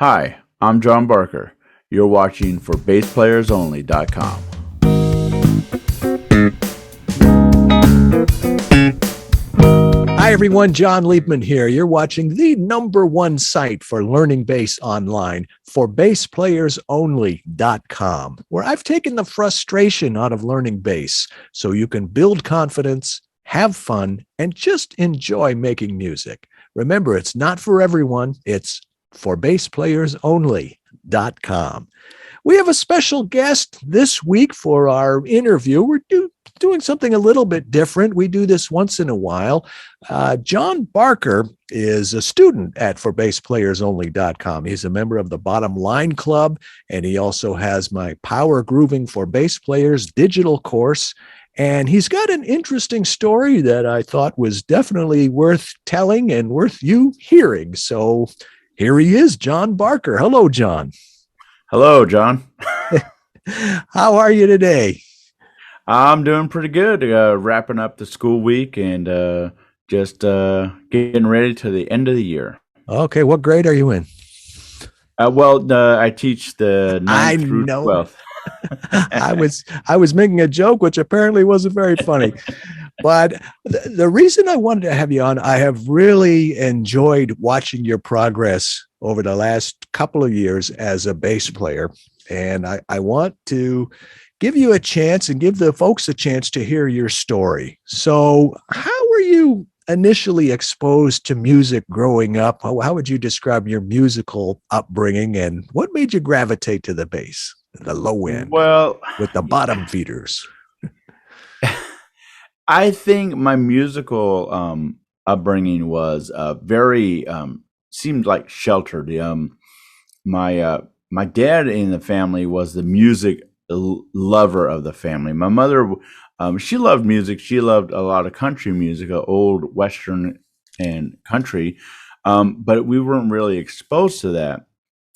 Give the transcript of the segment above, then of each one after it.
Hi, I'm John Barker. You're watching for BassPlayersOnly.com. Hi, everyone. John Liebman here. You're watching the number one site for learning bass online for BassPlayersOnly.com, where I've taken the frustration out of learning bass so you can build confidence, have fun, and just enjoy making music. Remember, it's not for everyone. It's for BassPlayersOnly.com. We have a special guest this week for our interview. We're doing something a little bit different. We do this once in a while. John Barker is a student at ForBassPlayersOnly.com. He's a member of the Bottom Line Club, and he also has my Power Grooving for Bass Players digital course. And he's got an interesting story that I thought was definitely worth telling and worth you hearing. So here he is, John Barker. Hello, John. Hello, John. How are you today? I'm doing pretty good. Wrapping up the school week and just getting ready to the end of the year. Okay, what grade are you in? I teach the 9th through 12th. I was making a joke, which apparently wasn't very funny. But the reason I wanted to have you on, I have really enjoyed watching your progress over the last couple of years as a bass player. And I want to give you a chance and give the folks a chance to hear your story. So how were you initially exposed to music growing up? How would you describe your musical upbringing, and what made you gravitate to the bass, the low end, with the bottom feeders? I think my musical upbringing was very seemed like sheltered. My dad in the family was the music lover of the family. My mother, she loved music. She loved a lot of country music, old Western and country, but we weren't really exposed to that.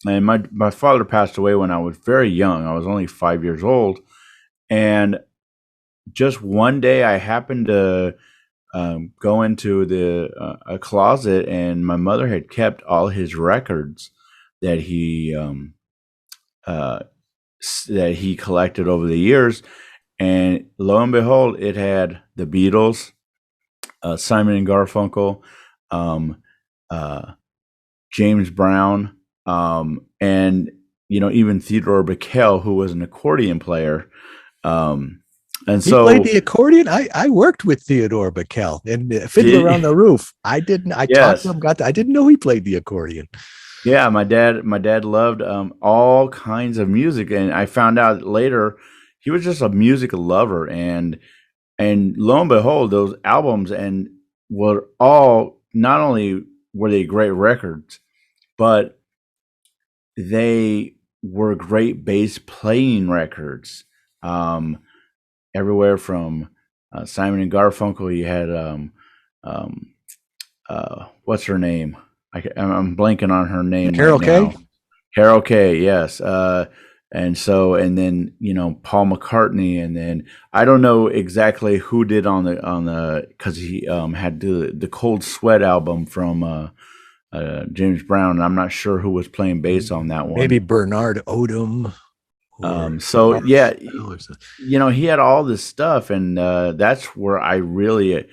And my father passed away when I was very young. I was only 5 years old, and just one day I happened to go into a closet, and my mother had kept all his records that he collected over the years, and lo and behold, it had the Beatles, Simon and Garfunkel, James Brown, and even Theodore Bickel, who was an accordion player. And he played the accordion. I worked with Theodore Bickel and Fiddler on the Roof. I didn't. I taught him. I didn't know he played the accordion. Yeah, my dad loved all kinds of music, and I found out later he was just a music lover. And lo and behold, those albums and were all, not only were they great records, but they were great bass playing records. Everywhere from Simon and Garfunkel, you had what's her name? I'm blanking on her name. Carol Kay. Carol Kay, yes. And then Paul McCartney, and then I don't know exactly who did on the because he had the Cold Sweat album from James Brown, and I'm not sure who was playing bass on that one. Maybe Bernard Odom. He had all this stuff, and that's where I really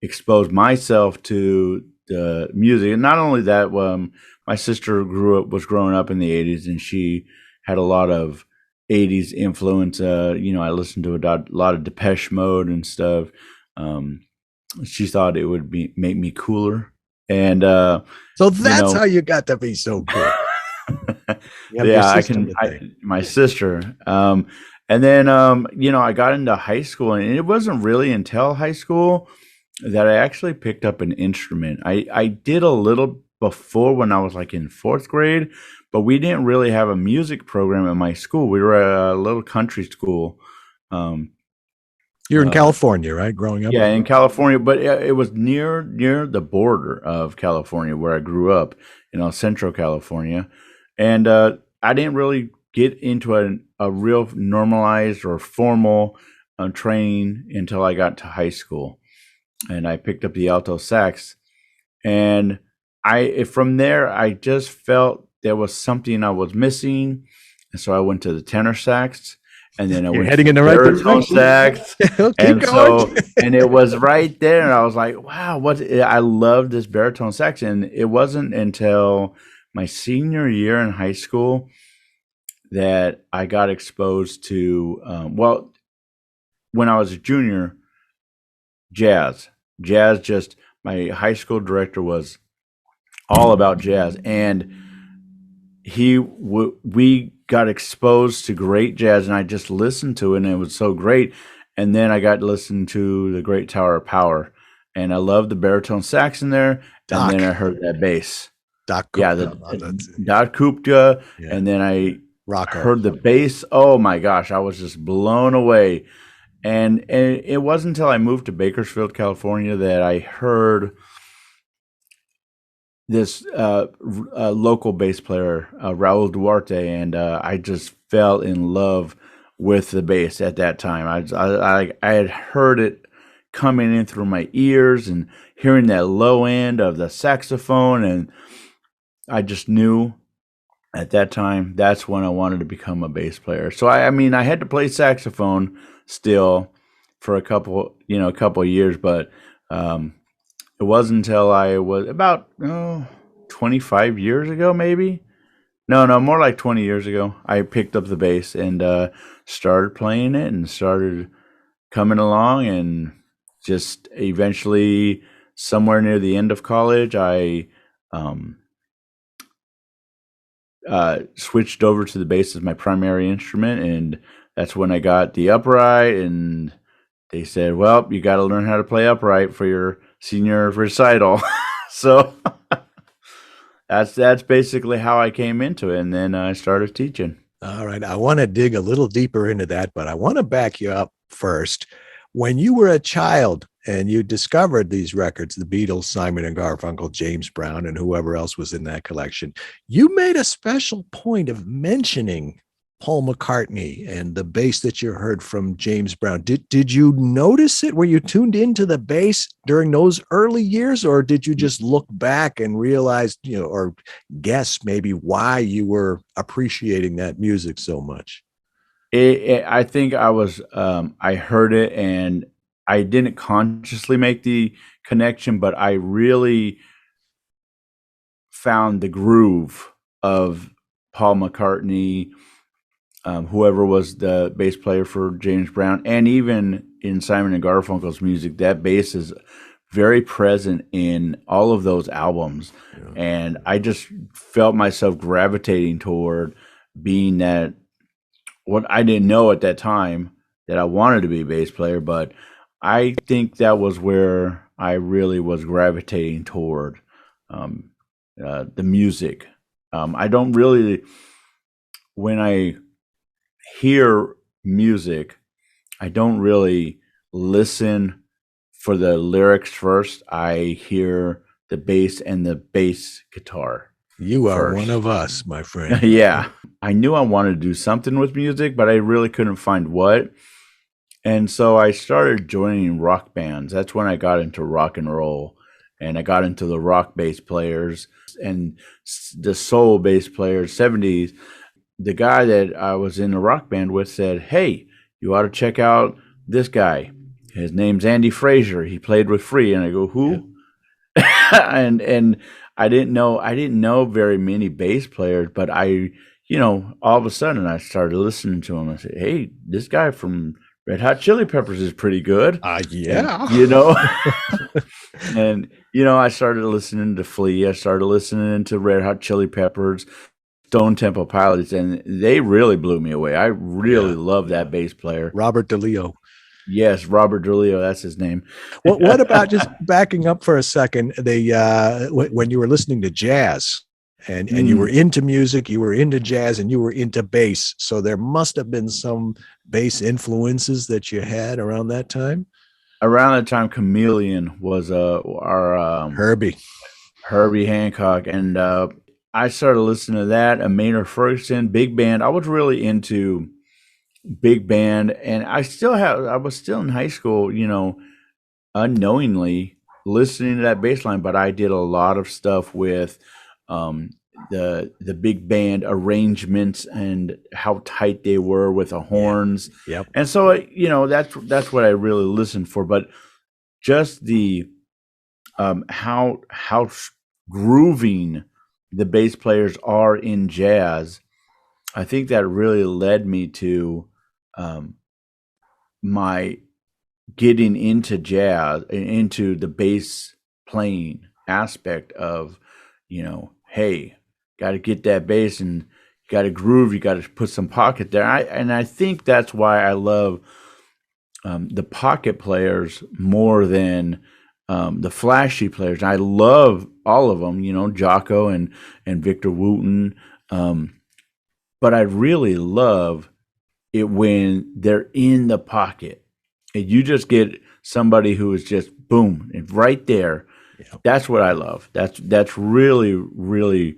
exposed myself to the music. And not only that, my sister was growing up in the 80s, and she had a lot of 80s influence. I listened to a lot of Depeche Mode and stuff. She thought it would make me cooler, and so that's how you got to be so cool. Yeah, my sister. And then, I got into high school, and it wasn't really until high school that I actually picked up an instrument. I did a little before when I was like in 4th grade, but we didn't really have a music program at my school. We were a little country school. You're in California, right? Growing up? Yeah, in California, but it was near the border of California where I grew up, Central California. And I didn't really get into a real normalized or formal training until I got to high school, and I picked up the alto sax. And from there, I just felt there was something I was missing, and so I went to the tenor sax, and then I You're went heading to in the the right baritone direction. sax, Keep and going. so and it was right there, and I was like, wow, what? I love this baritone sax, and it wasn't until my senior year in high school that I got exposed to. Well, when I was a junior, jazz, jazz. Just my high school director was all about jazz, and we got exposed to great jazz, and I just listened to it, and it was so great. And then I got to listen to the Great Tower of Power, and I loved the baritone sax in there. And then Doc, I heard that bass, Doc yeah, Gupta. Oh, that's it. Dot Kupta, Yeah. and then I Rocco. heard the bass. Oh my gosh, I was just blown away. And it wasn't until I moved to Bakersfield, California, that I heard this local bass player, Raul Duarte, and I just fell in love with the bass at that time. I had heard it coming in through my ears and hearing that low end of the saxophone, and I just knew at that time that's when I wanted to become a bass player. So I mean, I had to play saxophone still for a couple of years, but um, it wasn't until I was about 25 years ago, maybe. No, more like 20 years ago. I picked up the bass and started playing it and started coming along, and just eventually, somewhere near the end of college, I um, switched over to the bass as my primary instrument, and that's when I got the upright. And they said, "Well, you got to learn how to play upright for your senior recital." So that's basically how I came into it, and then I started teaching. All right. I want to dig a little deeper into that, but I want to back you up first. When you were a child and you discovered these records, the Beatles, Simon and Garfunkel, James Brown, and whoever else was in that collection, you made a special point of mentioning Paul McCartney and the bass that you heard from James Brown. Did you notice it? Were you tuned into the bass during those early years, or did you just look back and realize, or guess maybe why you were appreciating that music so much? I think I heard it, and I didn't consciously make the connection, but I really found the groove of Paul McCartney, whoever was the bass player for James Brown, and even in Simon and Garfunkel's music, that bass is very present in all of those albums. Yeah. And I just felt myself gravitating toward being that, what I didn't know at that time, that I wanted to be a bass player, but I think that was where I really was gravitating toward um, the music. I don't really, when I hear music, I don't really listen for the lyrics first. I hear the bass and the bass guitar. You are First. one of us, my friend. Yeah. I knew I wanted to do something with music, but I really couldn't find what. And so I started joining rock bands. That's when I got into rock and roll, and I got into the rock bass players and the soul bass players, 70s. The guy that I was in the rock band with said, "Hey, you ought to check out this guy. His name's Andy Frazier. He played with Free." And I go, "Who?" and I didn't know very many bass players, but all of a sudden I started listening to him. I said, "Hey, this guy from Red Hot Chili Peppers is pretty good." Yeah. And, I started listening to Flea. I started listening to Red Hot Chili Peppers, Stone Temple Pilots, and they really blew me away. I really love that bass player. Robert DeLeo. Yes, Robert DeLeo, that's his name. What about, just backing up for a second, when you were listening to jazz and you were into music, you were into jazz, and you were into bass, so there must have been some bass influences that you had around that time? Around that time, Chameleon was our Herbie Hancock, and I started listening to that. Maynard Ferguson, big band. I was really into big band, and I was still in high school, unknowingly listening to that bass line, but I did a lot of stuff with the big band arrangements and how tight they were with the Yeah. horns. Yep. And so that's what I really listened for. But just the how grooving the bass players are in jazz, I think that really led me to um, my getting into jazz and into the bass playing aspect of, hey, got to get that bass and got to groove. You got to put some pocket there. I think that's why I love the pocket players more than the flashy players. I love all of them, Jocko and Victor Wooten. But I really love it when they're in the pocket and you just get somebody who is just boom and right there. Yep. That's what I love. That's really, really,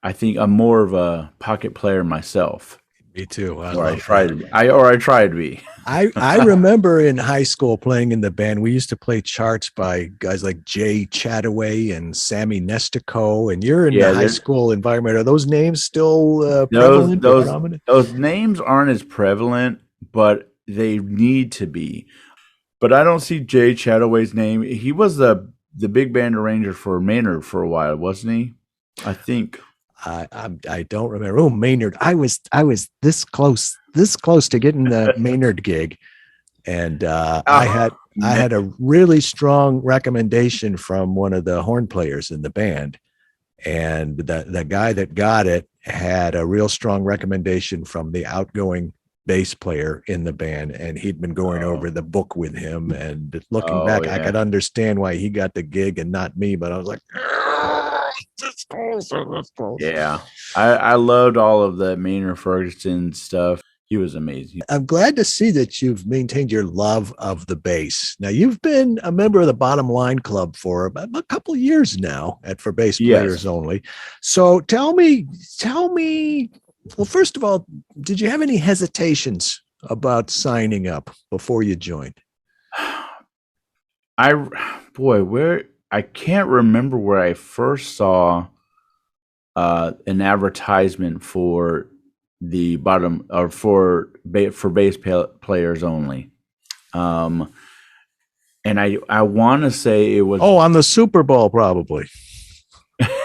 I think I'm more of a pocket player myself. Me too. I try to be. I try to be. I remember in high school playing in the band. We used to play charts by guys like Jay Chattaway and Sammy Nestico. And you're in the high school environment. Are those names still prevalent or prominent? Those names aren't as prevalent, but they need to be. But I don't see Jay Chattaway's name. He was the big band arranger for Maynard for a while, wasn't he? I think. I don't remember. Oh, Maynard. I was this close to getting the Maynard gig. And I had a really strong recommendation from one of the horn players in the band. And the guy that got it had a real strong recommendation from the outgoing bass player in the band. And he'd been going over the book with him. And looking back, yeah. I could understand why he got the gig and not me. But I was like, this close. Yeah. I loved all of the Maynard Ferguson stuff. He was amazing. I'm glad to see that you've maintained your love of the bass. Now, you've been a member of the Bottom Line Club for about a couple of years now for bass players only. So tell me, well, first of all, did you have any hesitations about signing up before you joined? I can't remember where I first saw an advertisement for the bottom or for bass players only. And I want to say it was on the Super Bowl, probably.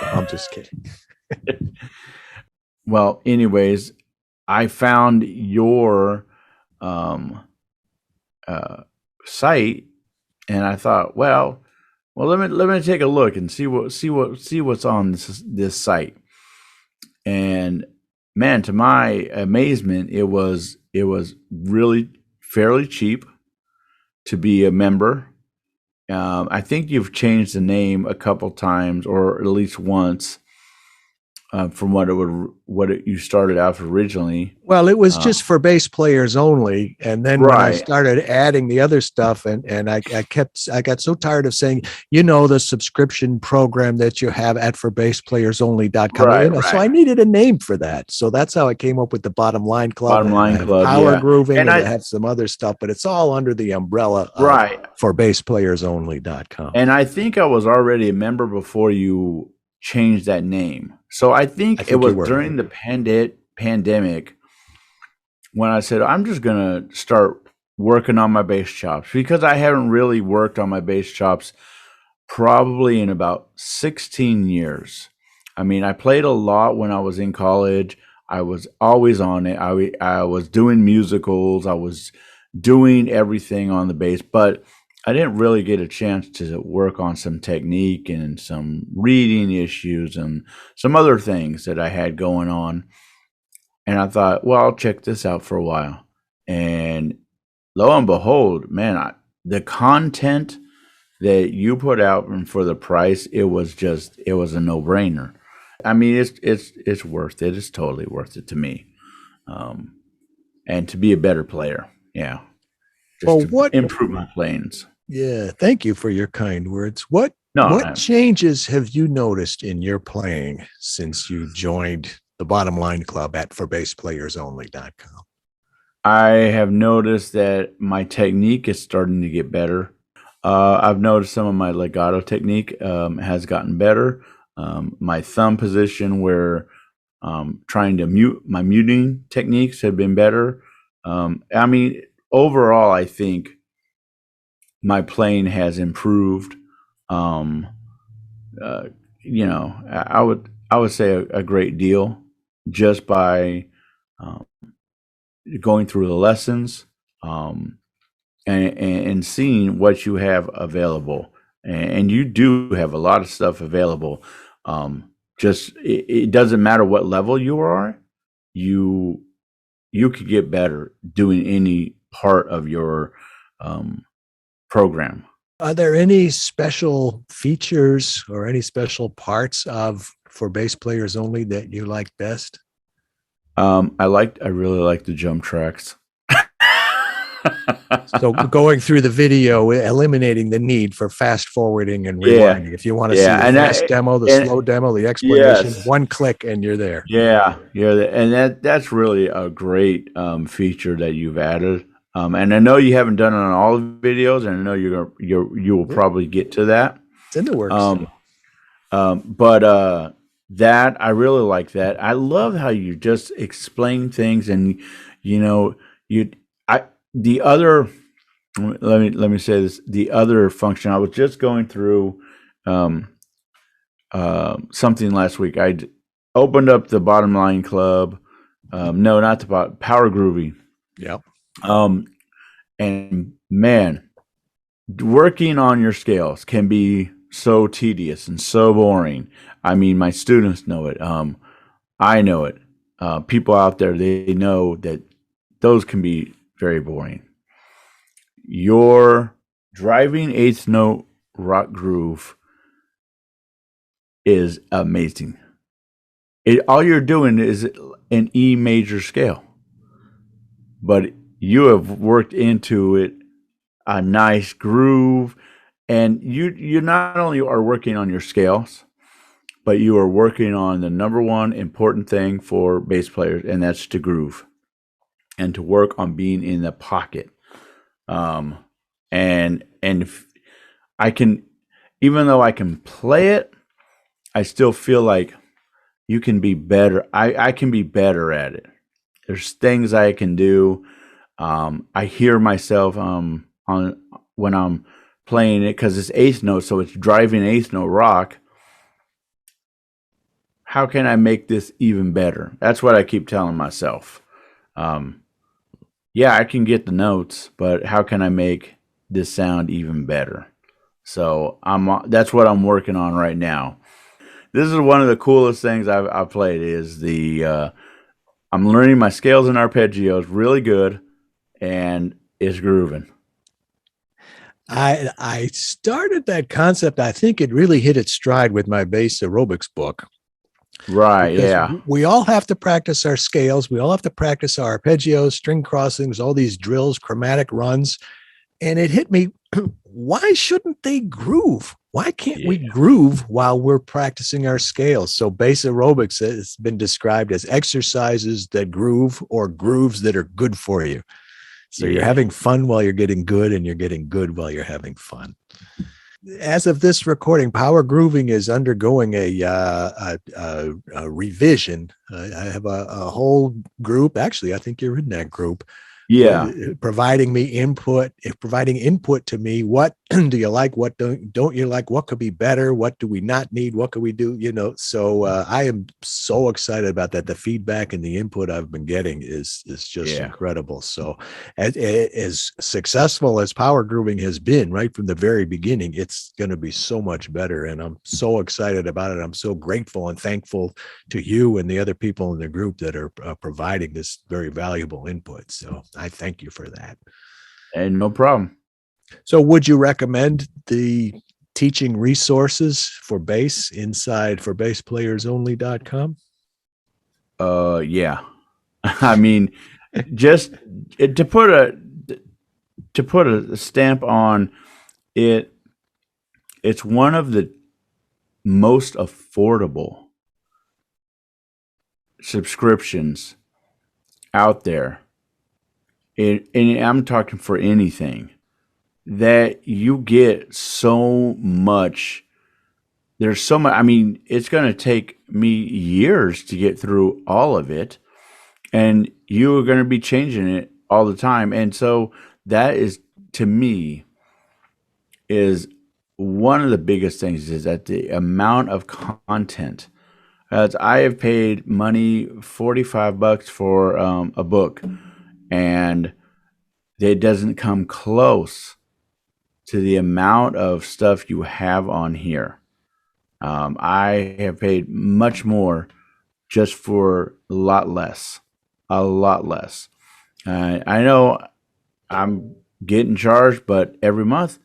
I'm just kidding. Well, anyways, I found your site, and I thought, well, let me take a look and see what's on this site. And man, to my amazement, it was really fairly cheap to be a member. I think you've changed the name a couple times, or at least once, from what you started out originally. Well, it was just for bass players only, and then when I started adding the other stuff, and I got so tired of saying, the subscription program that you have at forbassplayers.only.com. So I needed a name for that. So that's how I came up with the Bottom Line Club. Bottom Line Club, Power Grooving, and I have some other stuff, but it's all under the umbrella of forbassplayers.only.com. And I think I was already a member before you changed that name. So I think it was during the pandemic when I said, I'm just going to start working on my bass chops, because I haven't really worked on my bass chops probably in about 16 years. I mean, I played a lot when I was in college. I was always on it. I was doing musicals. I was doing everything on the bass, but I didn't really get a chance to work on some technique and some reading issues and some other things that I had going on. And I thought, well, I'll check this out for a while. And lo and behold, man, the content that you put out and for the price, it was a no-brainer. I mean, it's worth it. It's totally worth it to me. And to be a better player. Yeah. Just improve my playings. Yeah, thank you for your kind words. What changes have you noticed in your playing since you joined the Bottom Line Club at forbassplayers.only.com? I have noticed that my technique is starting to get better. I've noticed some of my legato technique has gotten better. My thumb position, where trying to mute, my muting techniques have been better. I mean, overall, I think my playing has improved. Um, uh, I would say a great deal just by um, going through the lessons, um, and seeing what you have available. And you do have a lot of stuff available. Just it doesn't matter what level you are, you you could get better doing any part of your um, program. Are there any special features or any special parts of for bass players only that you like best? I really like the jump tracks. So going through the video, eliminating the need for fast forwarding and Yeah, rewinding. If you want to see yeah, the fast demo, the and slow demo, the explanation, yes, one click and you're there. yeah, and that's really a great feature that you've added. And I know you haven't done it on all the videos, and I know you will probably get to that. It's in the works. Um, but that I really like that. I love how you just explain things, and you know you I the other let me say this, the other function I was just going through um, something last week. Opened up the Bottom Line Club. No, not the Power Groovy. Yep. Um, and man, working on your scales can be so tedious and so boring. I mean, my students know it. I know it. People out there, they know that those can be very boring. Your driving eighth note rock groove is amazing. All you're doing is an E major scale, but you have worked into it a nice groove, and you not only are working on your scales, but you are working on the number one important thing for bass players, and that's to groove and to work on being in the pocket. And if I can, even though I can play it, I still feel like you can be better. I can be better at it. There's things I can do. I hear myself on when I'm playing it, because it's eighth note, so it's driving eighth note rock. How can I make this even better? That's what I keep telling myself. Yeah, I can get the notes, but how can I make this sound even better? So that's what I'm working on right now. This is one of the coolest things I've played. Is the I'm learning my scales and arpeggios really good, and it's grooving. I started that concept. I think it really hit its stride with my bass aerobics book. Right, Because yeah. we all have to practice our scales. We all have to practice our arpeggios, string crossings, all these drills, chromatic runs. And it hit me, why shouldn't they groove? Why can't we groove while we're practicing our scales? So bass aerobics has been described as exercises that groove or grooves that are good for you. So you're having fun while you're getting good, and you're getting good while you're having fun. As of this recording, Power Grooving is undergoing a revision. I have a whole group. Actually, I think you're in that group. Yeah. Providing me input, providing input to me. What do you like? What don't you like? What could be better? What do we not need? What could we do? So I am so excited about that. The feedback and the input I've been getting is just incredible. So as successful as Power Grooving has been right from the very beginning, it's going to be so much better. And I'm so excited about it. I'm so grateful and thankful to you and the other people in the group that are providing this very valuable input. So I thank you for that. And no problem. So would you recommend the teaching resources for bass inside for bassplayers.only.com? Yeah. I mean, just to put a stamp on it, it's one of the most affordable subscriptions out there. And I'm talking for anything, that you get so much there's so much. I mean, it's going to take me years to get through all of it, and you are going to be changing it all the time. And so that is, to me, is one of the biggest things is that the amount of content. As I have paid money, $45 for a book, and it doesn't come close to the amount of stuff you have on here. I have paid much more just for a lot less, a lot less. I know I'm getting charged, but every month,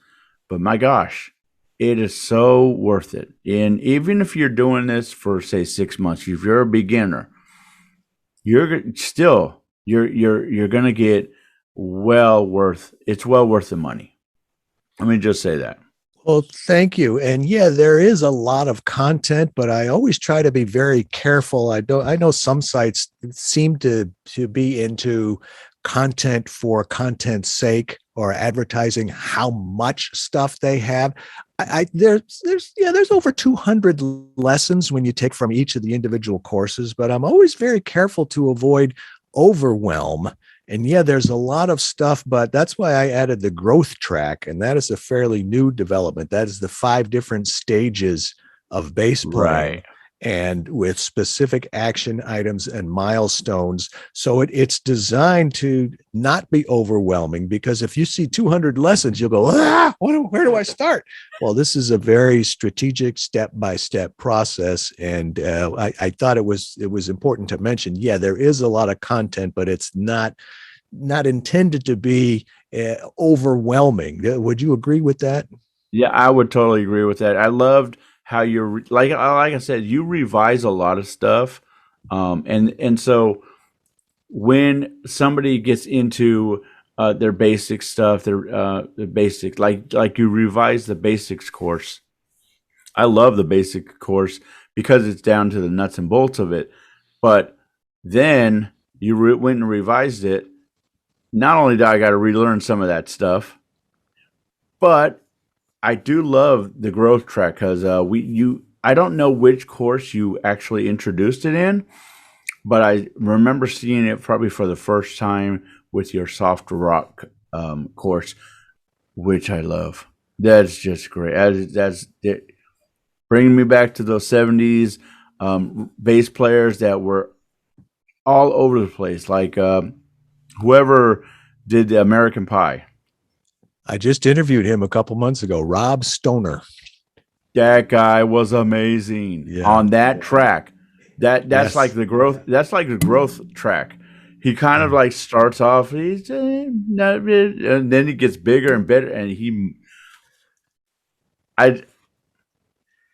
but my gosh, it is so worth it. And even if you're doing this for say 6 months, if you're a beginner, you're gonna get it's well worth the money. Let me just say that. Well, thank you. And yeah, there is a lot of content, but I always try to be very careful. I know some sites seem to be into content for content's sake or advertising how much stuff they have. There's over 200 lessons when you take from each of the individual courses, but I'm always very careful to avoid overwhelm. And yeah, there's a lot of stuff, but that's why I added the growth track. And that is a fairly new development. That is the 5 different stages of bass playing. Right. And with specific action items and milestones. So it's designed to not be overwhelming, because if you see 200 lessons, you'll go, where do I start? Well, this is a very strategic step-by-step process. And I thought it was important to mention, yeah, there is a lot of content, but it's not intended to be overwhelming. Would you agree with that? Yeah, I would totally agree with that. I loved how you're like I said, you revise a lot of stuff, and so when somebody gets into their basic stuff, their basic like you revise the basics course. I love the basic course because it's down to the nuts and bolts of it. But then you went and revised it. Not only do I got to relearn some of that stuff, but I do love the growth track because I don't know which course you actually introduced it in, but I remember seeing it probably for the first time with your soft rock course, which I love. That's just great. That's it, bringing me back to those 70s bass players that were all over the place, like whoever did the American Pie. I just interviewed him a couple months ago, Rob Stoner. That guy was amazing on that track. That's like the growth. That's like the growth track. He kind of like starts off, and then he gets bigger and better. And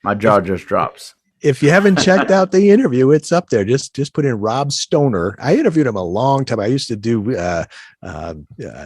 my jaw just drops. If you haven't checked out the interview, it's up there. Just put in Rob Stoner. I interviewed him a long time. I used to do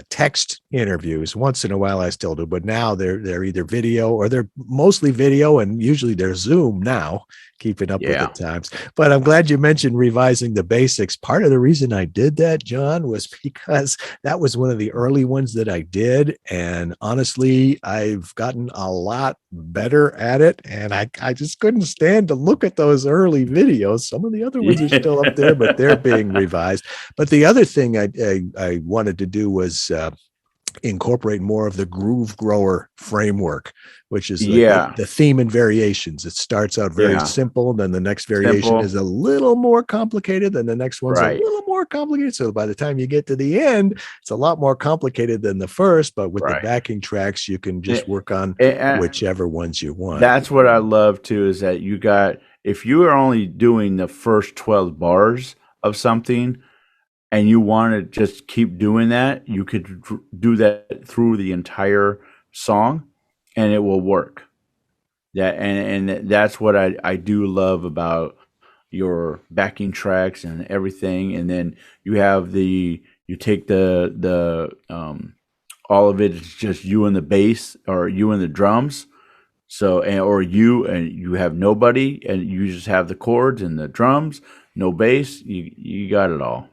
text interviews. Once in a while I still do, but now they're either video or they're mostly video, and usually they're Zoom now, keeping up with the times. But I'm glad you mentioned revising the basics. Part of the reason I did that, John, was because that was one of the early ones that I did. And honestly, I've gotten a lot better at it. And I just couldn't stand to look at those early videos. Some of the other ones are still up there, but they're being revised. But the other thing I wanted to do was incorporate more of the groove grower framework, which is the theme and variations. It starts out very simple, then the next variation is a little more complicated, then the next one's a little more complicated. So by the time you get to the end, it's a lot more complicated than the first, but with the backing tracks, you can just work on whichever ones you want. That's what I love too, is that if you are only doing the first 12 bars of something, and you want to just keep doing that, you could do that through the entire song, and it will work. And that's what I do love about your backing tracks and everything. And then you take the all of it is just you and the bass or you and the drums. So or you have nobody, and you just have the chords and the drums, no bass. You got it all.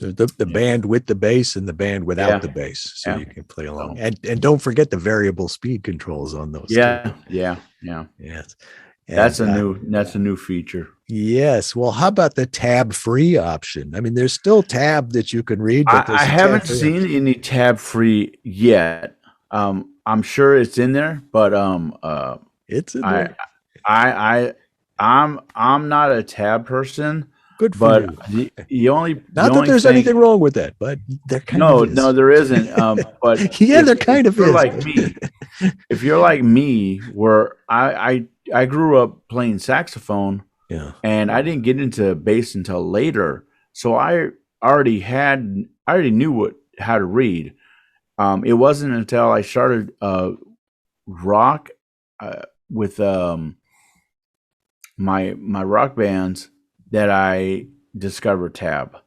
The band with the bass and the band without the bass, so you can play along. And don't forget the variable speed controls on those. Yeah. Yes. And That's a new feature. yes, well, how about the tab free option? I mean, there's still tab that you can read, but I there's a tab haven't free seen option. any tab free yet. I'm sure it's in there, but It's in I there. I I'm not a tab person, Good for but you. the Not that only there's thing anything wrong with that, but there kind of no is. there isn't. But Yeah, there if kind of you're is. like me, if you're like me, where I grew up playing saxophone Yeah. and I didn't get into bass until later, so I already knew how to read. It wasn't until I started rock with my rock bands that I discovered tab,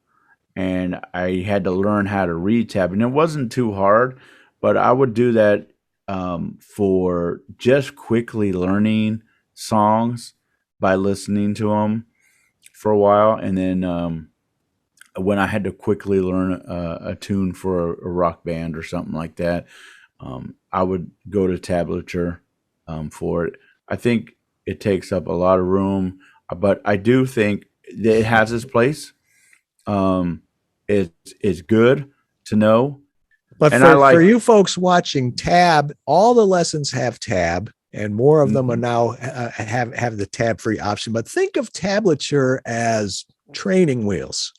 and I had to learn how to read tab, and it wasn't too hard, but I would do that for just quickly learning songs by listening to them for a while, and then when I had to quickly learn a tune for a rock band or something like that, I would go to tablature for it. I think it takes up a lot of room, but I do think that it has its place. Um, it's good to know, But and I for like. you folks watching tab, all the lessons have tab, and more of them are Mhm. now have the tab free option. But think of tablature as training wheels.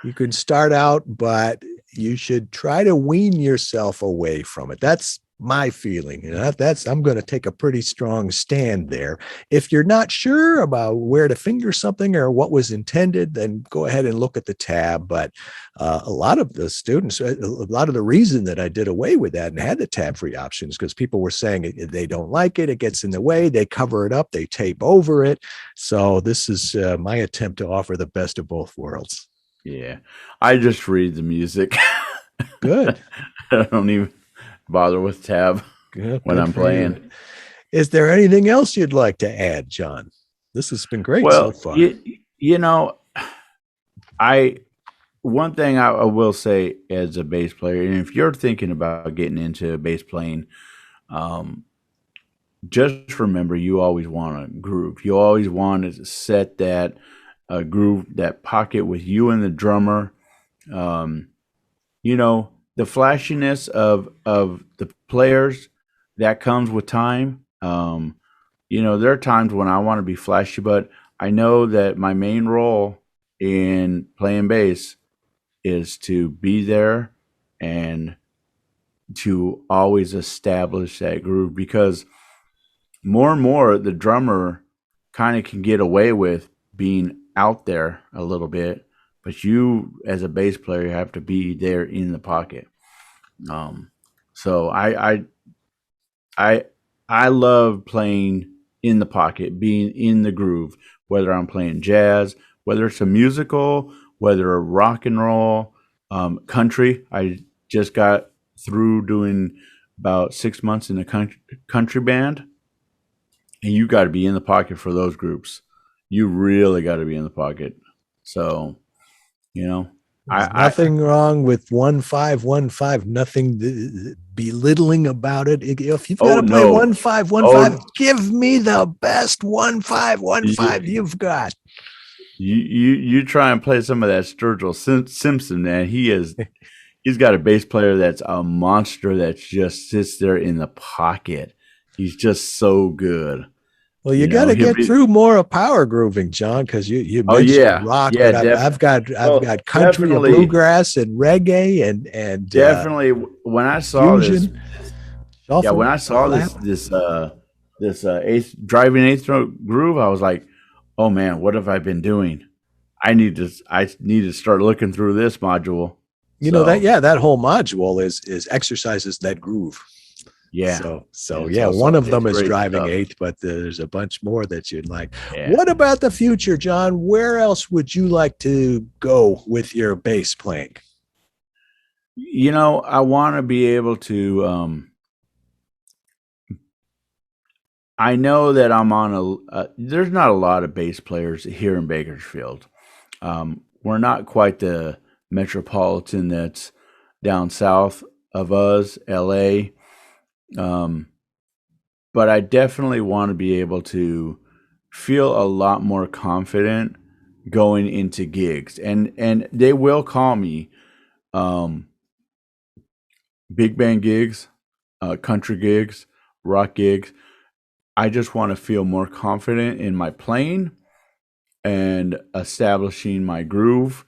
You can start out, but you should try to wean yourself away from it. That's my feeling. That's I'm going to take a pretty strong stand there. If you're not sure about where to finger something or what was intended, then go ahead and look at the tab. But a lot of the students, a lot of the reason that I did away with that and had the tab free options because people were saying they don't like it, it gets in the way, they cover it up, they tape over it. So this is my attempt to offer the best of both worlds. Yeah, I just read the music. Good. I don't even bother with tab Good, when good I'm for you. playing. Is there anything else you'd like to add, John? This has been great so Well, far. you know, I one thing I will say as a bass player, and if you're thinking about getting into bass playing, um, just remember you always want to groove. You always want to set that groove, that pocket with you and the drummer. Um, the flashiness of the players that comes with time. There are times when I want to be flashy, but I know that my main role in playing bass is to be there and to always establish that groove, because more and more the drummer kind of can get away with being out there a little bit, but you as a bass player have to be there in the pocket. um, so I I love playing in the pocket, being in the groove, whether I'm playing jazz, whether it's a musical, whether a rock and roll, country. I just got through doing about 6 months in a country band, and you got to be in the pocket for those groups. You really got to be in the pocket. So, you know, There's I nothing wrong with 1-5-1-5. Nothing belittling about it. If you've got oh to play no, 1-5-1-5, oh give me the best 1-5-1-5 you, you've got. you try and play some of that Sturgill Simpson, man. He's got a bass player that's a monster that just sits there in the pocket. He's just so good. Well, you got to He'll get be. through more of power grooving, John, because you Oh mentioned yeah, rock, yeah, but I've well, got country, a bluegrass, and reggae, and definitely. When I saw this, fusion, yeah, when shuffle, I saw flap. this eighth driving eighth note groove, I was like, oh man, what have I been doing? I need to start looking through this module. That So that whole module is exercises that groove. yeah, So and yeah, one of it's them is great driving stuff. eighth, but there's a bunch more that you'd like. Yeah. What about the future, John? Where else would you like to go with your bass playing? I want to be able to. I know that I'm on there's not a lot of bass players here in Bakersfield. We're not quite the metropolitan that's down south of us, LA. Um, but I definitely want to be able to feel a lot more confident going into gigs, and they will call me um, big band gigs, country gigs, rock gigs. I just want to feel more confident in my playing and establishing my groove.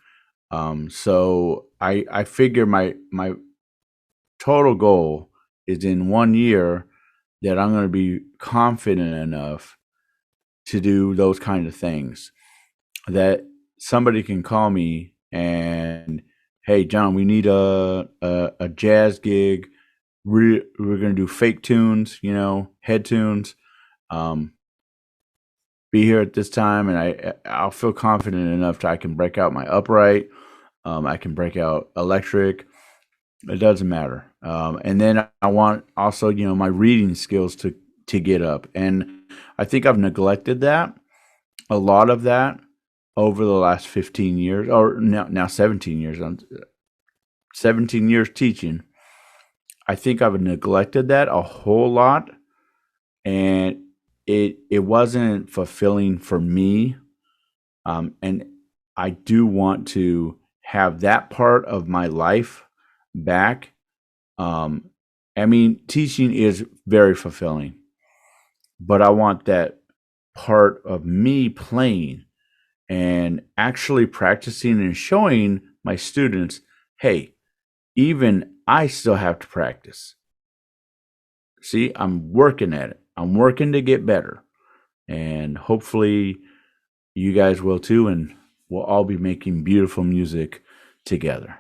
So I figure my total goal is in 1 year that I'm going to be confident enough to do those kind of things that somebody can call me and, hey John, we need a jazz gig. We're going to do fake tunes, head tunes. Um, be here at this time, and I'll feel confident enough that I can break out my upright. I can break out electric. It doesn't matter. And then I want also, my reading skills to get up. And I think I've neglected that, a lot of that, over the last 15 years, or now 17 years. I'm 17 years teaching. I think I've neglected that a whole lot, and it wasn't fulfilling for me. And I do want to have that part of my life back. I mean, teaching is very fulfilling, but I want that part of me playing and actually practicing and showing my students, hey, even I still have to practice. See, I'm working at it. I'm working to get better. And hopefully you guys will too. And we'll all be making beautiful music together.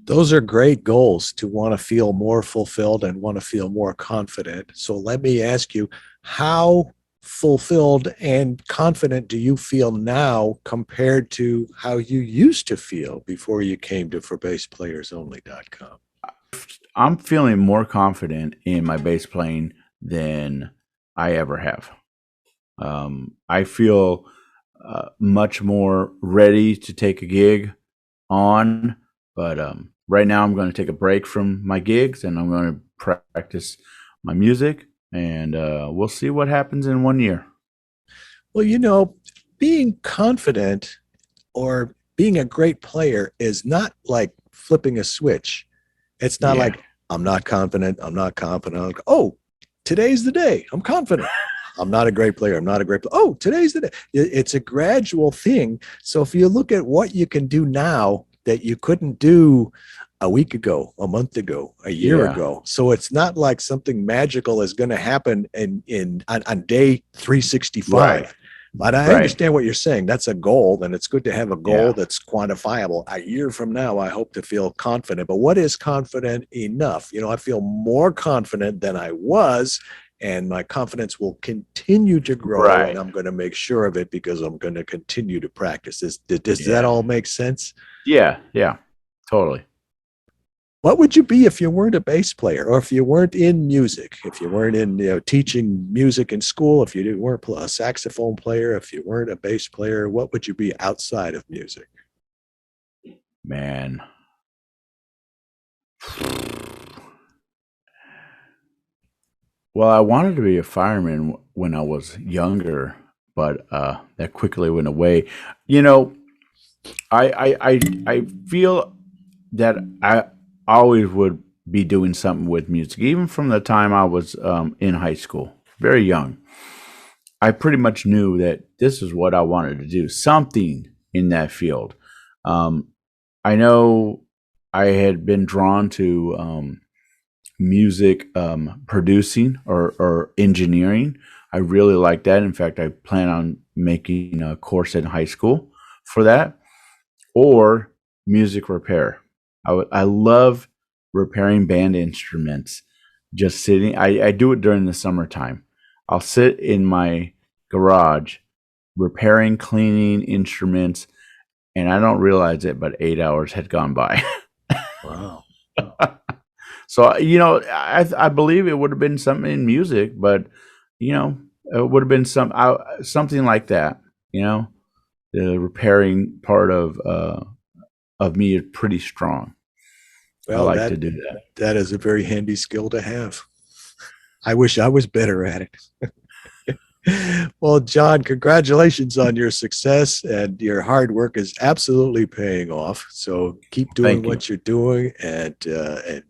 Those are great goals, to want to feel more fulfilled and want to feel more confident. So let me ask you, how fulfilled and confident do you feel now compared to how you used to feel before you came to ForBassPlayersOnly.com? I'm feeling more confident in my bass playing than I ever have. I feel much more ready to take a gig on, but right now I'm going to take a break from my gigs and I'm going to practice my music, and we'll see what happens in 1 year. Well, being confident or being a great player is not like flipping a switch. It's not like, I'm not confident. I'm not confident. Oh, today's the day. I'm confident. I'm not a great player. I'm not a great player. Oh, today's the day. It's a gradual thing. So if you look at what you can do now that you couldn't do a week ago, a month ago, a year ago. So it's not like something magical is going to happen on day 365. Right. But I understand what you're saying. That's a goal, and it's good to have a goal that's quantifiable. A year from now, I hope to feel confident. But what is confident enough? I feel more confident than I was, and my confidence will continue to grow, and I'm going to make sure of it because I'm going to continue to practice. Does that all make sense? Yeah, totally. What would you be if you weren't a bass player, or if you weren't in music, if you weren't in teaching music in school, if you weren't a saxophone player, if you weren't a bass player, what would you be outside of music? Man. Well, I wanted to be a fireman when I was younger, but that quickly went away. I feel that I always would be doing something with music, even from the time I was in high school, very young. I pretty much knew that this is what I wanted to do, something in that field. I know I had been drawn to music producing or engineering. I really like that. In fact, I plan on making a course in high school for that, or music repair. I love repairing band instruments. Just sitting, I do it during the summertime. I'll sit in my garage repairing, cleaning instruments, and I don't realize it, but 8 hours had gone by. Wow. So, I believe it would have been something in music, but, it would have been something like that, the repairing part of me is pretty strong. Well, I like to do that. That is a very handy skill to have. I wish I was better at it. Well, John, congratulations on your success, and your hard work is absolutely paying off. So keep doing Thank you. what you're doing, and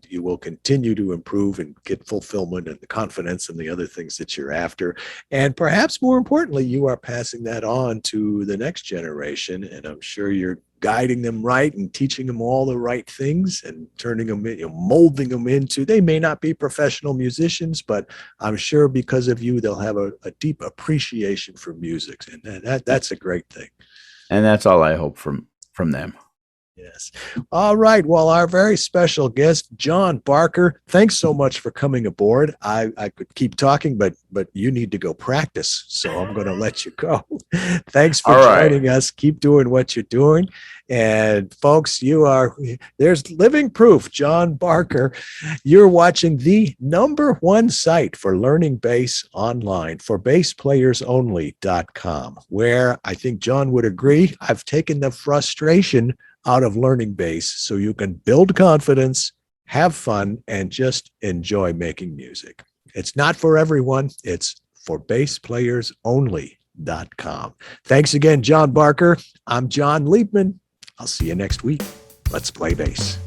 you will continue to improve and get fulfillment and the confidence and the other things that you're after. And perhaps more importantly, you are passing that on to the next generation, and I'm sure you're guiding them right and teaching them all the right things and turning them, molding them into, they may not be professional musicians, but I'm sure because of you, they'll have a deep appreciation for music. And that's a great thing. And that's all I hope from them. Yes. All right. Well, our very special guest, John Barker, thanks so much for coming aboard. I could keep talking, but you need to go practice. So I'm going to let you go. Thanks for joining us. Keep doing what you're doing. And folks, there's living proof, John Barker. You're watching the #1 site for learning bass online, for basspleyersonly.com, where I think John would agree, I've taken the frustration out of learning bass so you can build confidence, have fun, and just enjoy making music. It's not for everyone. It's for basspleyersonly.com. Thanks again, John Barker. I'm John Liebman. I'll see you next week. Let's play bass.